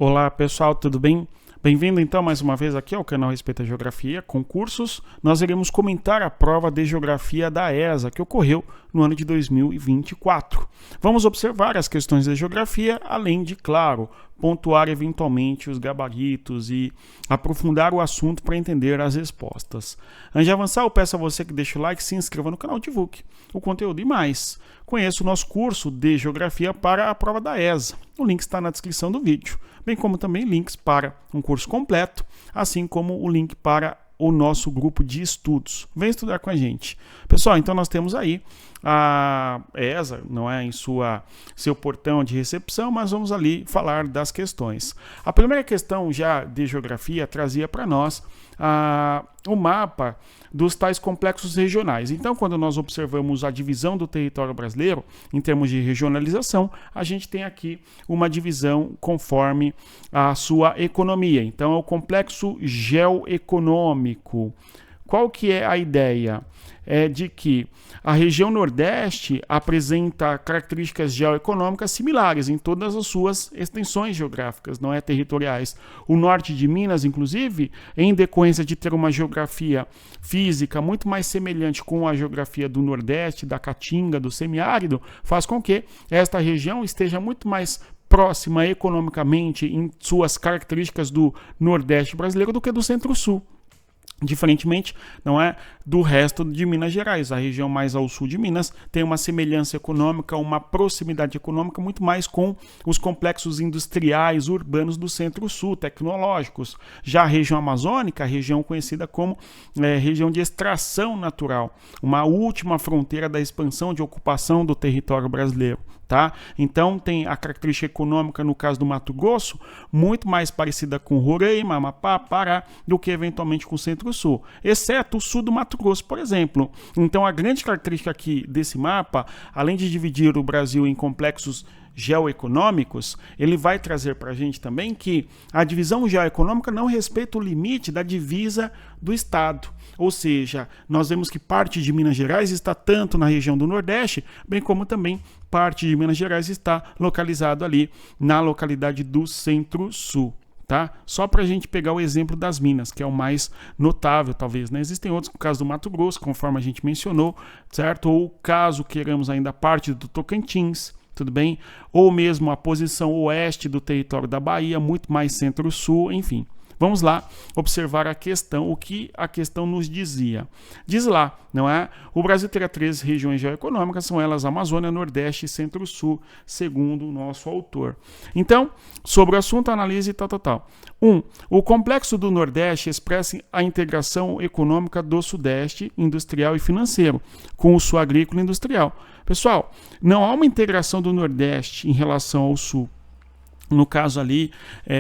Olá pessoal, tudo bem? Bem-vindo então mais uma vez aqui ao canal Respeita a Geografia, concursos. Nós iremos comentar a prova de Geografia da ESA, que ocorreu no ano de 2024. Vamos observar as questões de Geografia, além de, claro, pontuar eventualmente os gabaritos e aprofundar o assunto para entender as respostas. Antes de avançar, eu peço a você que deixe o like, se inscreva no canal, divulgue o conteúdo e mais. Conheça o nosso curso de Geografia para a prova da ESA. O link está na descrição do vídeo, bem como também links para um curso completo, assim como o link para o nosso grupo de estudos. Vem estudar com a gente. Pessoal, então nós temos aí a ESA, não é, em seu portão de recepção, mas vamos ali falar das questões. A primeira questão já de geografia trazia para nós o mapa dos tais complexos regionais. Então, quando nós observamos a divisão do território brasileiro, em termos de regionalização, a gente tem aqui uma divisão conforme a sua economia. Então, é o complexo geoeconômico. Qual que é a ideia? É de que a região Nordeste apresenta características geoeconômicas similares em todas as suas extensões geográficas, não é, territoriais. O norte de Minas, inclusive, em decorrência de ter uma geografia física muito mais semelhante com a geografia do Nordeste, da Caatinga, do semiárido, faz com que esta região esteja muito mais próxima economicamente em suas características do Nordeste brasileiro do que do Centro-Sul. Diferentemente, não é, do resto de Minas Gerais. A região mais ao sul de Minas tem uma semelhança econômica, uma proximidade econômica muito mais com os complexos industriais urbanos do Centro-Sul, tecnológicos. Já a região amazônica, a região conhecida como região de extração natural, uma última fronteira da expansão de ocupação do território brasileiro. Tá? Então tem a característica econômica no caso do Mato Grosso muito mais parecida com Roraima, Amapá, Pará do que eventualmente com o Centro-Sul, exceto o sul do Mato Grosso, por exemplo. Então a grande característica aqui desse mapa, além de dividir o Brasil em complexos geoeconômicos, ele vai trazer para a gente também que a divisão geoeconômica não respeita o limite da divisa do estado, ou seja, nós vemos que parte de Minas Gerais está tanto na região do Nordeste, bem como também parte de Minas Gerais está localizado ali na localidade do Centro-Sul. Tá? Só para a gente pegar o exemplo das Minas, que é o mais notável, talvez, né? Existem outros, no caso do Mato Grosso, conforme a gente mencionou, certo? Ou caso queiramos ainda parte do Tocantins, tudo bem? Ou mesmo a posição oeste do território da Bahia, muito mais centro-sul, enfim. Vamos lá observar a questão, o que a questão nos dizia. Diz lá, não é? O Brasil terá 3 regiões geoeconômicas, são elas Amazônia, Nordeste e Centro-Sul, segundo o nosso autor. Então, sobre o assunto, analise tal. 1. O complexo do Nordeste expressa a integração econômica do Sudeste, industrial e financeiro, com o Sul agrícola e industrial. Pessoal, não há uma integração do Nordeste em relação ao Sul. No caso ali,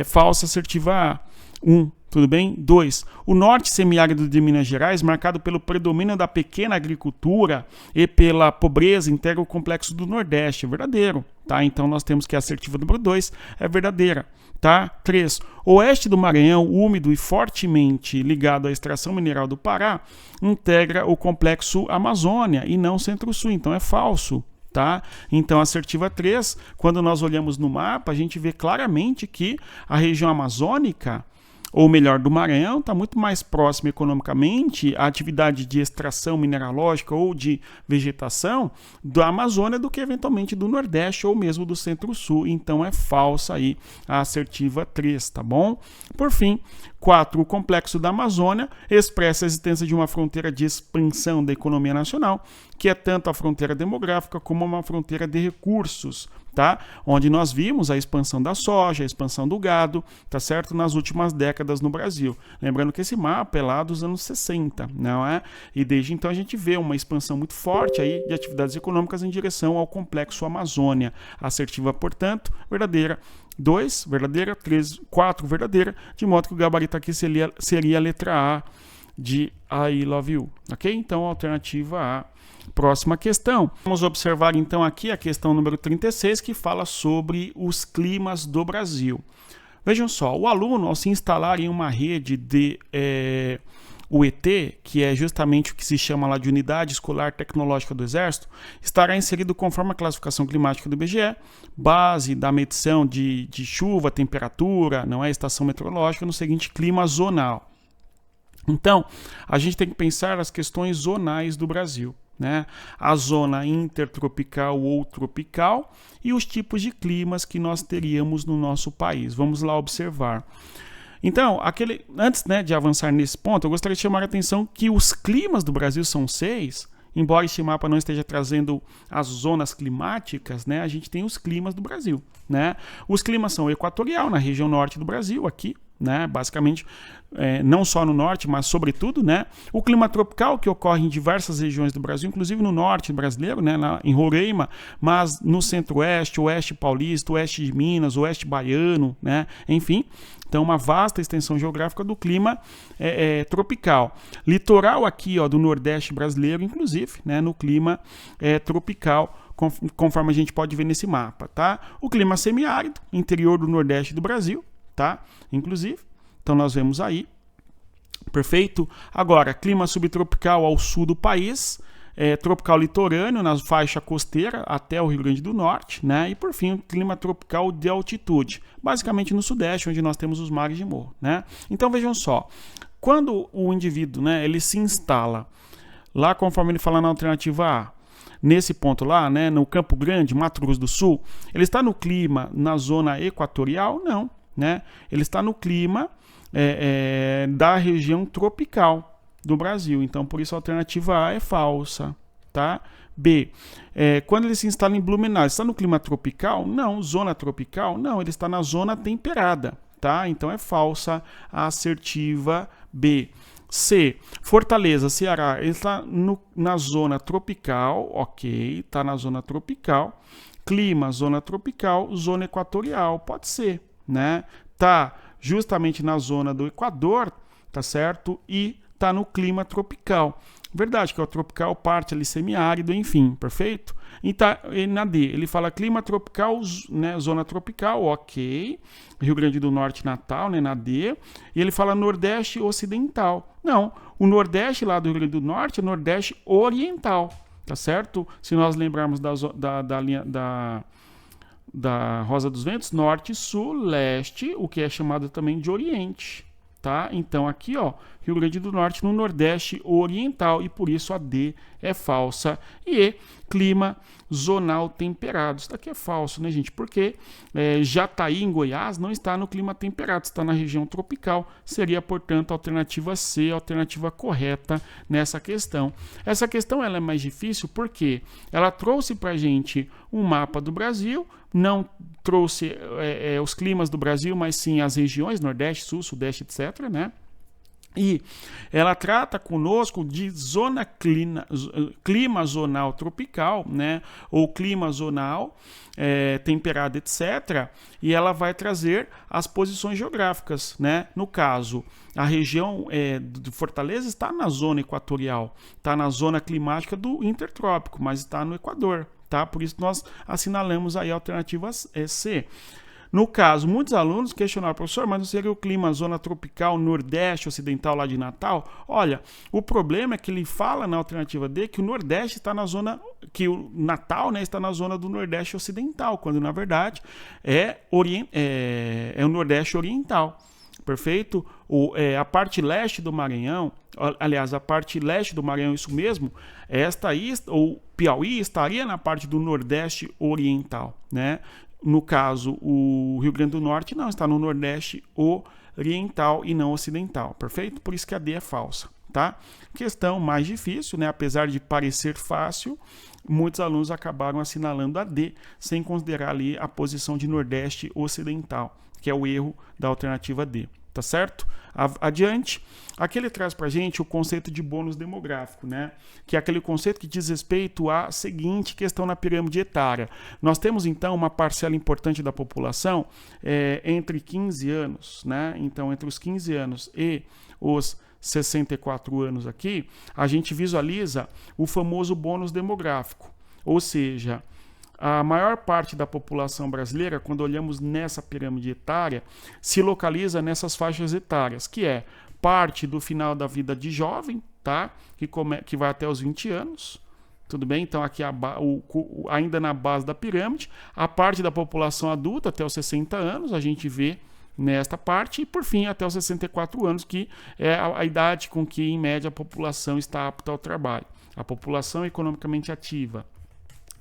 falsa assertiva A. 1. Tudo bem? 2. O norte semiárido de Minas Gerais, marcado pelo predomínio da pequena agricultura e pela pobreza, integra o complexo do Nordeste. É verdadeiro. Tá? Então nós temos que a assertiva número 2 é verdadeira. Tá? 3. O oeste do Maranhão, úmido e fortemente ligado à extração mineral do Pará, integra o complexo Amazônia e não Centro-Sul. Então é falso. Tá? Então, assertiva 3, quando nós olhamos no mapa, a gente vê claramente que a região amazônica, ou melhor, do Maranhão, está muito mais próxima economicamente à atividade de extração mineralógica ou de vegetação da Amazônia do que eventualmente do Nordeste ou mesmo do Centro-Sul. Então é falsa aí a assertiva 3, tá bom? Por fim, 4. O complexo da Amazônia expressa a existência de uma fronteira de expansão da economia nacional, que é tanto a fronteira demográfica como uma fronteira de recursos, tá? Onde nós vimos a expansão da soja, a expansão do gado, tá certo? Nas últimas décadas no Brasil. Lembrando que esse mapa é lá dos anos 60, não é? E desde então a gente vê uma expansão muito forte aí de atividades econômicas em direção ao complexo Amazônia. Assertiva, portanto, verdadeira. 2, verdadeira. 3, 4, verdadeira. De modo que o gabarito aqui seria a letra A de I love you, ok? Então, alternativa A. Próxima questão. Vamos observar então aqui a questão número 36, que fala sobre os climas do Brasil. Vejam só, o aluno, ao se instalar em uma rede de o ET, que é justamente o que se chama lá de Unidade Escolar Tecnológica do Exército, estará inserido conforme a classificação climática do IBGE, base da medição de chuva, temperatura, não é, estação meteorológica, no seguinte clima zonal. Então, a gente tem que pensar as questões zonais do Brasil, né? A zona intertropical ou tropical e os tipos de climas que nós teríamos no nosso país. Vamos lá observar. Então, antes, né, de avançar nesse ponto, eu gostaria de chamar a atenção que os climas do Brasil são 6, embora este mapa não esteja trazendo as zonas climáticas, né, a gente tem os climas do Brasil, né? Os climas são equatorial, na região norte do Brasil, aqui, né, basicamente, não só no norte, mas sobretudo, né, o clima tropical que ocorre em diversas regiões do Brasil, inclusive no norte brasileiro, né, lá em Roraima, mas no centro-oeste, oeste paulista, oeste de Minas, oeste baiano, né, enfim, então uma vasta extensão geográfica do clima tropical. Litoral aqui, ó, do nordeste brasileiro, inclusive, né, no clima tropical, conforme a gente pode ver nesse mapa, tá? O clima semiárido, interior do nordeste do Brasil, tá? Inclusive, então nós vemos aí, perfeito? Agora, clima subtropical ao sul do país, tropical litorâneo na faixa costeira até o Rio Grande do Norte, né? E por fim, clima tropical de altitude, basicamente no sudeste, onde nós temos os mares de morro, né? Então vejam só, quando o indivíduo, né, ele se instala lá, conforme ele fala na alternativa A, nesse ponto lá, né, no Campo Grande, Mato Grosso do Sul, ele está no clima na zona equatorial? Não, né? Ele está no clima da região tropical do Brasil. Então, por isso a alternativa A é falsa, tá? B, quando ele se instala em Blumenau, está no clima tropical? Não. Zona tropical? Não, ele está na zona temperada, tá? Então é falsa a assertiva B. C, Fortaleza, Ceará, ele está na zona tropical, ok, está na zona tropical. Clima, zona tropical, zona equatorial, pode ser, né? Tá justamente na zona do Equador, tá certo? E tá no clima tropical. Verdade que é o tropical, parte ali semiárido, enfim, perfeito? E tá na D, ele fala clima tropical, né, zona tropical, ok. Rio Grande do Norte, Natal, né, na D. E ele fala Nordeste Ocidental. Não, o Nordeste lá do Rio Grande do Norte é Nordeste Oriental, tá certo? Se nós lembrarmos da linha da Rosa dos Ventos, Norte, Sul, Leste, o que é chamado também de Oriente, tá? Então aqui, ó, Rio Grande do Norte no Nordeste Oriental, e por isso a D é falsa. E clima zonal temperado. Isso daqui é falso, né, gente? Porque Jataí, em Goiás, não está no clima temperado, está na região tropical. Seria, portanto, a alternativa C, a alternativa correta nessa questão. Essa questão ela é mais difícil porque ela trouxe para a gente um mapa do Brasil, não trouxe os climas do Brasil, mas sim as regiões, Nordeste, Sul, Sudeste, etc., né? E ela trata conosco de clima zonal tropical, né? Ou clima zonal temperado, etc. E ela vai trazer as posições geográficas, né? No caso, a região de Fortaleza está na zona equatorial, está na zona climática do intertrópico, mas está no Equador, tá? Por isso nós assinalamos aí a alternativa C. No caso, muitos alunos questionaram, professor, mas não seria o clima zona tropical nordeste ocidental lá de Natal? Olha, o problema é que ele fala na alternativa D que o Nordeste está na zona, que o Natal, né, está na zona do Nordeste ocidental, quando na verdade é o Nordeste oriental. Perfeito? A parte leste do Maranhão, aliás, a parte leste do Maranhão, isso mesmo, esta aí, ou Piauí, estaria na parte do Nordeste oriental, né? No caso, o Rio Grande do Norte não, está no Nordeste oriental e não ocidental, perfeito? Por isso que a D é falsa, tá? Questão mais difícil, né? Apesar de parecer fácil, muitos alunos acabaram assinalando a D, sem considerar ali a posição de Nordeste ocidental, que é o erro da alternativa D. Tá certo? Adiante, aqui ele traz para a gente o conceito de bônus demográfico, né? Que é aquele conceito que diz respeito à seguinte questão na pirâmide etária. Nós temos, então, uma parcela importante da população entre 15 anos, né? Então, entre os 15 anos e os 64 anos aqui, a gente visualiza o famoso bônus demográfico, ou seja, a maior parte da população brasileira, quando olhamos nessa pirâmide etária, se localiza nessas faixas etárias, que é parte do final da vida de jovem, tá? Que vai até os 20 anos. Tudo bem? Então, aqui ainda na base da pirâmide, a parte da população adulta até os 60 anos, a gente vê nesta parte, e por fim, até os 64 anos, que é a idade com que, em média, a população está apta ao trabalho. A população economicamente ativa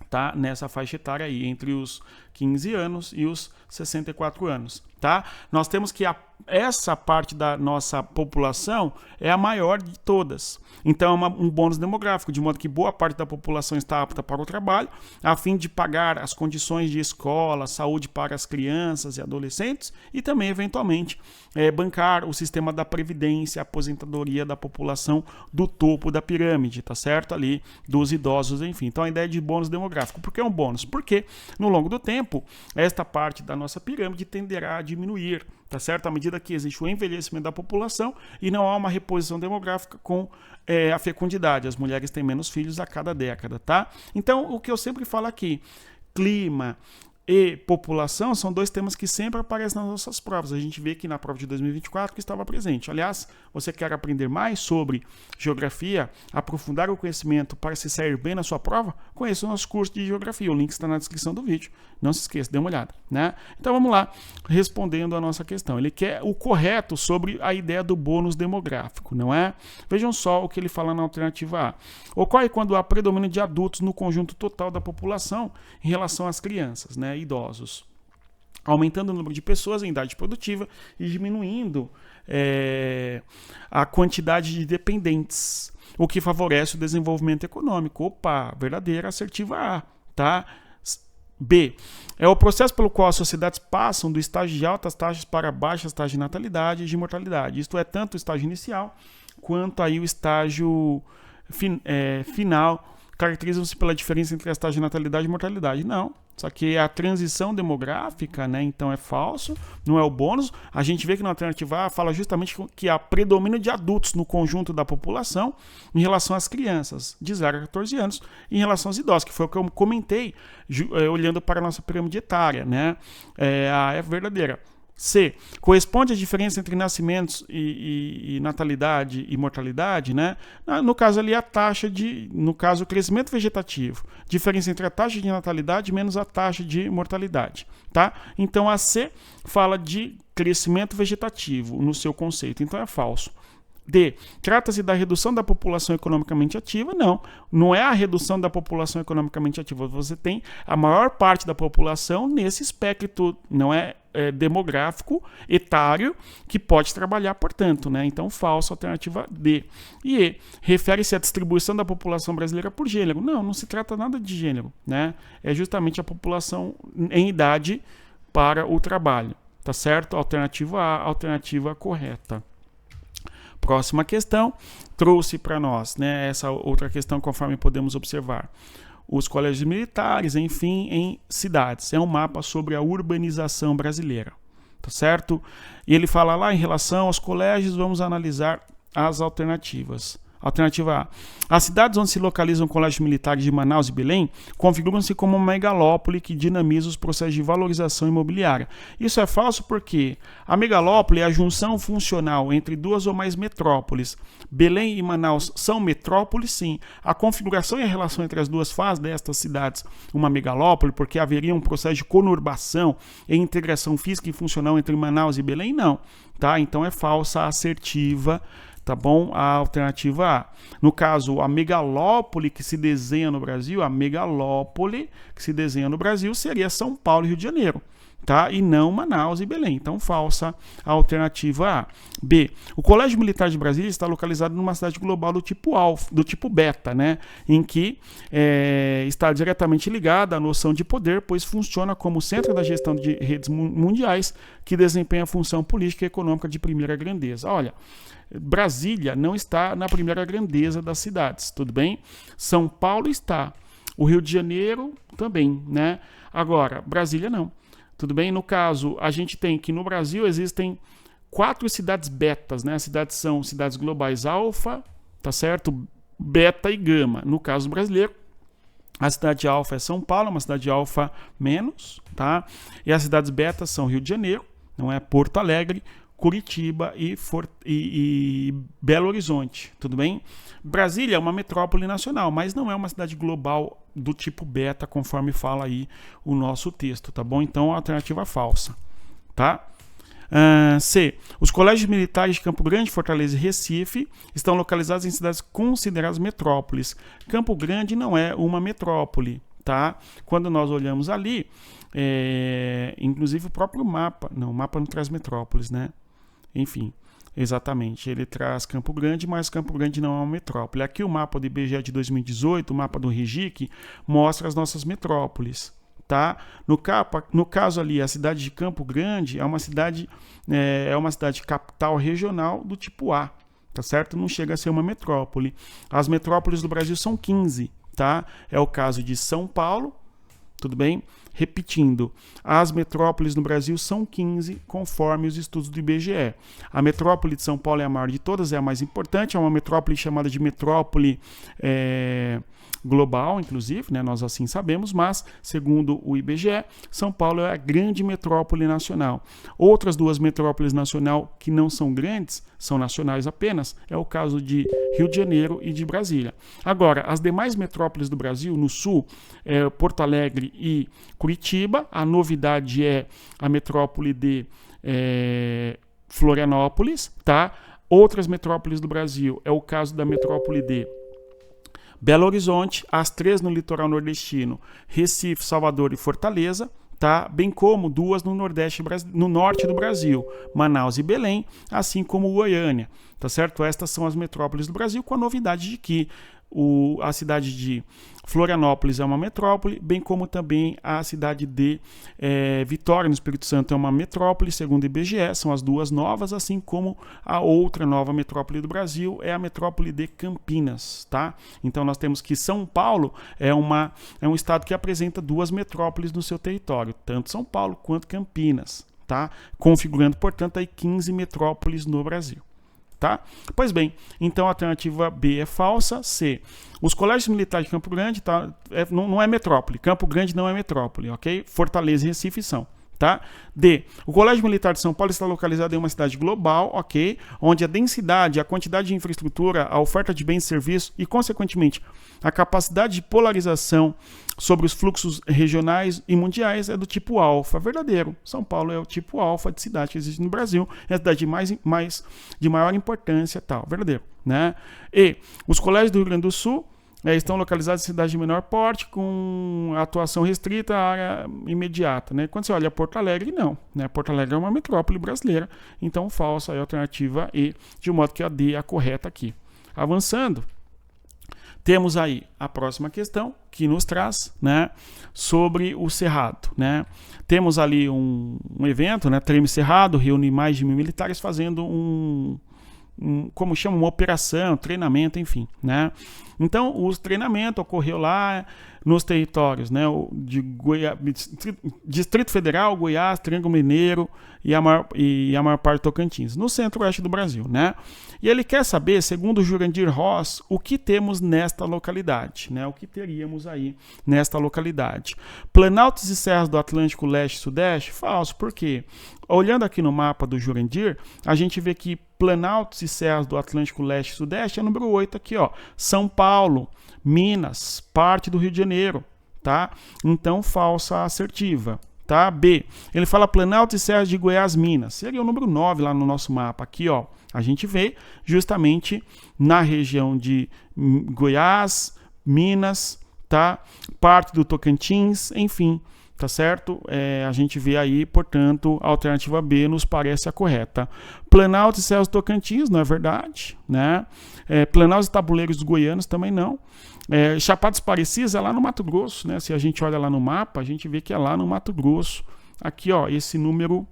está nessa faixa etária aí, entre os 15 anos e os 64 anos. Tá? Nós temos que essa parte da nossa população é a maior de todas. Então é um bônus demográfico, de modo que boa parte da população está apta para o trabalho, a fim de pagar as condições de escola, saúde para as crianças e adolescentes e também, eventualmente, bancar o sistema da previdência, a aposentadoria da população do topo da pirâmide, tá certo? Ali dos idosos, enfim. Então a ideia de bônus demográfico. Por que é um bônus? Porque no longo do tempo, esta parte da nossa pirâmide tenderá a diminuir, tá certo? À medida que existe o envelhecimento da população e não há uma reposição demográfica com a fecundidade. As mulheres têm menos filhos a cada década, tá? Então, o que eu sempre falo aqui, clima e população são dois temas que sempre aparecem nas nossas provas. A gente vê que na prova de 2024 que estava presente. Aliás, você quer aprender mais sobre geografia, aprofundar o conhecimento para se sair bem na sua prova? Conheça o nosso curso de geografia. O link está na descrição do vídeo. Não se esqueça, dê uma olhada, né? Então vamos lá, respondendo a nossa questão. Ele quer o correto sobre a ideia do bônus demográfico, não é? Vejam só o que ele fala na alternativa A. Ocorre quando há predomínio de adultos no conjunto total da população em relação às crianças, né? Idosos, aumentando o número de pessoas em idade produtiva e diminuindo a quantidade de dependentes, o que favorece o desenvolvimento econômico. Opa, verdadeira, assertiva A, tá? B. É o processo pelo qual as sociedades passam do estágio de altas taxas para baixas taxas de natalidade e de mortalidade. Isto é, tanto o estágio inicial quanto aí o estágio final caracterizam-se pela diferença entre as taxas de natalidade e mortalidade. Não. Só que a transição demográfica, né, então é falso, não é o bônus. A gente vê que na alternativa A fala justamente que há predomínio de adultos no conjunto da população em relação às crianças de 0 a 14 anos, em relação aos idosos, que foi o que eu comentei olhando para a nossa pirâmide etária, né? A é verdadeira. C. Corresponde à diferença entre nascimentos e natalidade e mortalidade, né? No caso ali, no caso, o crescimento vegetativo. Diferença entre a taxa de natalidade menos a taxa de mortalidade, tá? Então, a C fala de crescimento vegetativo no seu conceito, então é falso. D. Trata-se da redução da população economicamente ativa? Não, não é a redução da população economicamente ativa. Você tem a maior parte da população nesse espectro, não é demográfico, etário, que pode trabalhar, portanto, né? Então, falso, alternativa D. E E. Refere-se à distribuição da população brasileira por gênero? Não, não se trata nada de gênero, né? É justamente a população em idade para o trabalho, tá certo? Alternativa A, alternativa correta. Próxima questão, trouxe para nós, né, essa outra questão conforme podemos observar. Os colégios militares, enfim, em cidades. É um mapa sobre a urbanização brasileira, tá certo? E ele fala lá em relação aos colégios, vamos analisar as alternativas. Alternativa A. As cidades onde se localizam colégios militares de Manaus e Belém configuram-se como uma megalópole que dinamiza os processos de valorização imobiliária. Isso é falso porque a megalópole é a junção funcional entre duas ou mais metrópoles. Belém e Manaus são metrópoles, sim. A configuração e a relação entre as duas faz destas cidades uma megalópole, porque haveria um processo de conurbação e integração física e funcional entre Manaus e Belém? Não. Tá? Então é falsa, assertiva. Tá bom? A alternativa A. No caso, a megalópole que se desenha no Brasil, seria São Paulo e Rio de Janeiro, tá? E não Manaus e Belém. Então, falsa a alternativa A. B. O Colégio Militar de Brasília está localizado numa cidade global do tipo alfa, do tipo beta, né? Em que está diretamente ligada à noção de poder, pois funciona como centro da gestão de redes mundiais que desempenha a função política e econômica de primeira grandeza. Olha, Brasília não está na primeira grandeza das cidades, tudo bem? São Paulo está, o Rio de Janeiro também, né? Agora, Brasília não, tudo bem? No caso, a gente tem que no Brasil existem 4 cidades betas, né? As cidades são cidades globais alfa, tá certo? Beta e gama. No caso brasileiro, a cidade alfa é São Paulo, uma cidade alfa menos, tá? E as cidades betas são Rio de Janeiro, não é Porto Alegre, Curitiba e Belo Horizonte, tudo bem? Brasília é uma metrópole nacional, mas não é uma cidade global do tipo beta, conforme fala aí o nosso texto, tá bom? Então, alternativa falsa, tá? C. Os colégios militares de Campo Grande, Fortaleza e Recife estão localizados em cidades consideradas metrópoles. Campo Grande não é uma metrópole, tá? Quando nós olhamos ali, inclusive o próprio mapa, não, o mapa não traz metrópoles, né? Enfim, exatamente, ele traz Campo Grande, mas Campo Grande não é uma metrópole. Aqui o mapa do IBGE de 2018, o mapa do REGIC, mostra as nossas metrópoles. Tá? No caso ali, a cidade de Campo Grande é uma cidade capital regional do tipo A, tá certo? Não chega a ser uma metrópole. As metrópoles do Brasil são 15, tá? É o caso de São Paulo, tudo bem? Repetindo, as metrópoles no Brasil são 15, conforme os estudos do IBGE. A metrópole de São Paulo é a maior de todas, é a mais importante, é uma metrópole chamada de metrópole global, inclusive, né? Nós assim sabemos, mas, segundo o IBGE, São Paulo é a grande metrópole nacional. Outras duas metrópoles nacionais que não são grandes, são nacionais apenas, é o caso de Rio de Janeiro e de Brasília. Agora, as demais metrópoles do Brasil, no sul, Porto Alegre e Curitiba, a novidade é a metrópole de Florianópolis, tá? Outras metrópoles do Brasil, é o caso da metrópole de Belo Horizonte, as 3 no litoral nordestino, Recife, Salvador e Fortaleza, tá? Bem como 2 no norte do Brasil, Manaus e Belém, assim como Goiânia, tá certo? Estas são as metrópoles do Brasil, com a novidade de que a cidade de Florianópolis é uma metrópole, bem como também a cidade de Vitória, no Espírito Santo, é uma metrópole, segundo o IBGE, são as duas novas, assim como a outra nova metrópole do Brasil é a metrópole de Campinas, tá? Então nós temos que São Paulo é um estado que apresenta 2 metrópoles no seu território, tanto São Paulo quanto Campinas, tá? Configurando, portanto, aí 15 metrópoles no Brasil. Tá? Pois bem, então a alternativa B é falsa. C. Os colégios militares de Campo Grande não é metrópole. Campo Grande não é metrópole, ok? Fortaleza e Recife são. Tá? D. O Colégio Militar de São Paulo está localizado em uma cidade global, ok? Onde a densidade, a quantidade de infraestrutura, a oferta de bens e serviços e, consequentemente, a capacidade de polarização sobre os fluxos regionais e mundiais é do tipo alfa. Verdadeiro. São Paulo é o tipo alfa de cidade que existe no Brasil, é a cidade de maior importância, tal. Verdadeiro, né? E. Os colégios do Rio Grande do Sul estão localizados em cidades de menor porte, com atuação restrita à área imediata. Né? Quando você olha Porto Alegre, não. Né? Porto Alegre é uma metrópole brasileira, então falsa é a alternativa E, de modo que a D é a correta aqui. Avançando, temos aí a próxima questão, que nos traz, né, sobre o Cerrado. Né? Temos ali um evento, né, Treme Cerrado, reúne mais de 1.000 militares fazendo como chama, uma operação, treinamento, enfim, né? Então, o treinamento ocorreu lá nos territórios, né, de Distrito Federal, Goiás, Triângulo Mineiro e a maior parte do Tocantins, no centro-oeste do Brasil, né? E ele quer saber, segundo o Jurandir Ross, o que temos nesta localidade, né? O que teríamos aí nesta localidade. Planaltos e serras do Atlântico Leste e Sudeste? Falso, por quê? Olhando aqui no mapa do Jurandir, a gente vê que Planaltos e serras do Atlântico Leste e Sudeste é número 8 aqui, ó. São Paulo, Minas, parte do Rio de Janeiro, tá? Então, falsa assertiva. Tá? B. Ele fala Planalto e Serras de Goiás, Minas. Seria o número 9 lá no nosso mapa. Aqui, ó, a gente vê justamente na região de Goiás, Minas, tá? Parte do Tocantins, enfim, tá certo? A gente vê aí, portanto, a alternativa B nos parece a correta. Planalto e Serras do Tocantins, não é verdade, né? Planalto e Tabuleiros dos Goianos também não. Chapados Parecidos é lá no Mato Grosso, né? Se a gente olha lá no mapa, a gente vê que é lá no Mato Grosso. Aqui, ó, esse número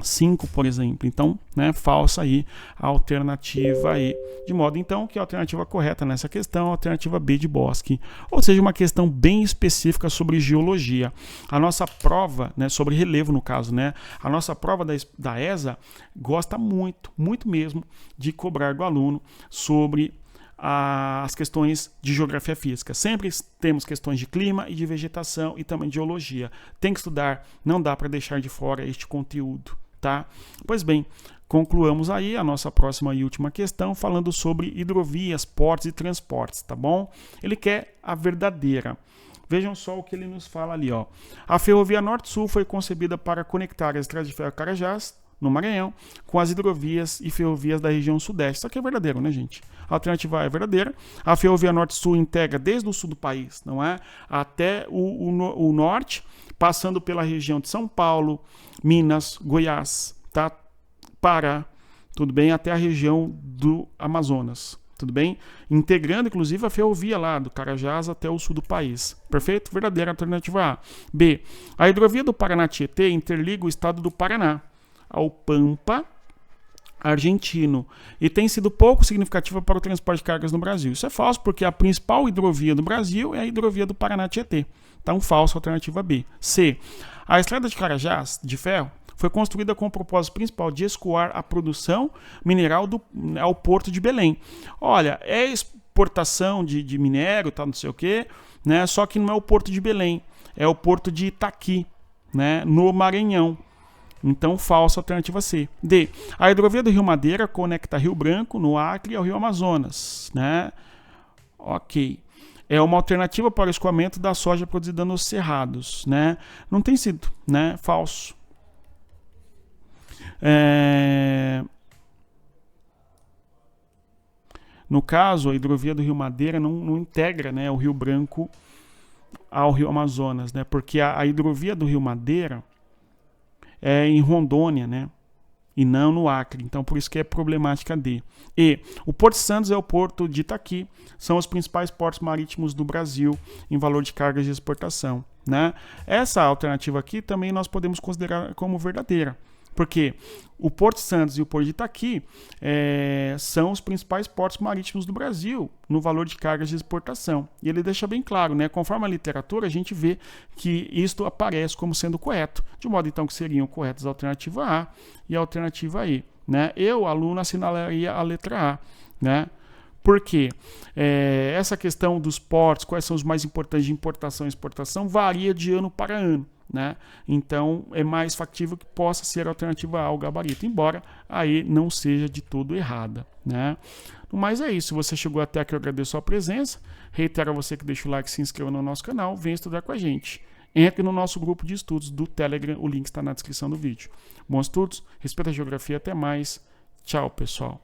5, por exemplo. Então, né, falsa aí a alternativa aí. De modo, então, que a alternativa correta nessa questão é a alternativa B de Bosque. Ou seja, uma questão bem específica sobre geologia. A nossa prova, né, sobre relevo no caso, né? A nossa prova da ESA gosta muito, muito mesmo, de cobrar do aluno sobre as questões de geografia física. Sempre temos questões de clima e de vegetação e também de geologia. Tem que estudar, não dá para deixar de fora este conteúdo, tá? Pois bem, concluamos aí a nossa próxima e última questão falando sobre hidrovias, portos e transportes, tá bom? Ele quer a verdadeira. Vejam só o que ele nos fala ali, ó. A Ferrovia Norte-Sul foi concebida para conectar as estradas de ferro Carajás, no Maranhão, com as hidrovias e ferrovias da região sudeste. Isso aqui é verdadeiro, né, gente? A alternativa A é verdadeira. A Ferrovia Norte-Sul integra desde o sul do país, não é? Até o norte, passando pela região de São Paulo, Minas, Goiás, tá? Pará, tudo bem? Até a região do Amazonas. Tudo bem? Integrando, inclusive, a ferrovia lá do Carajás até o sul do país. Perfeito? Verdadeira alternativa A. B. A hidrovia do Paraná-Tietê interliga o estado do Paraná ao Pampa argentino e tem sido pouco significativa para o transporte de cargas no Brasil. Isso é falso porque a principal hidrovia do Brasil é a hidrovia do Paraná-Tietê. Então, falso, alternativa B. C. A estrada de Carajás, de ferro, foi construída com o propósito principal de escoar a produção mineral ao porto de Belém. Olha, é exportação de minério, tá, não sei o quê, né? Só que não é o porto de Belém, é o porto de Itaqui, né? No Maranhão. Então, falsa, alternativa C. D. A hidrovia do Rio Madeira conecta Rio Branco, no Acre, ao Rio Amazonas, né? Ok. É uma alternativa para o escoamento da soja produzida nos cerrados, né? Não tem sido, né? Falso. No caso, a hidrovia do Rio Madeira não integra, né, o Rio Branco ao Rio Amazonas, né, porque a hidrovia do Rio Madeira é em Rondônia, né, e não no Acre. Então, por isso que é problemática D. E o Porto Santos é o porto de Itaqui, são os principais portos marítimos do Brasil em valor de cargas de exportação, né? Essa alternativa aqui também nós podemos considerar como verdadeira. Porque o Porto Santos e o Porto de Itaqui são os principais portos marítimos do Brasil no valor de cargas de exportação. E ele deixa bem claro, né? Conforme a literatura, a gente vê que isto aparece como sendo correto. De modo, então, que seriam corretas a alternativa A e a alternativa E. Né? Eu, aluno, assinalaria a letra A. Né? Porque essa questão dos portos, quais são os mais importantes de importação e exportação, varia de ano para ano. Né? Então é mais factível que possa ser a alternativa A, o gabarito, embora aí não seja de todo errada, né? Mas é isso, se você chegou até aqui eu agradeço a presença, reitero a você que deixa o like, se inscreva no nosso canal, venha estudar com a gente, entre no nosso grupo de estudos do Telegram, o link está na descrição do vídeo. Bons estudos, respeita a geografia, até mais, tchau pessoal.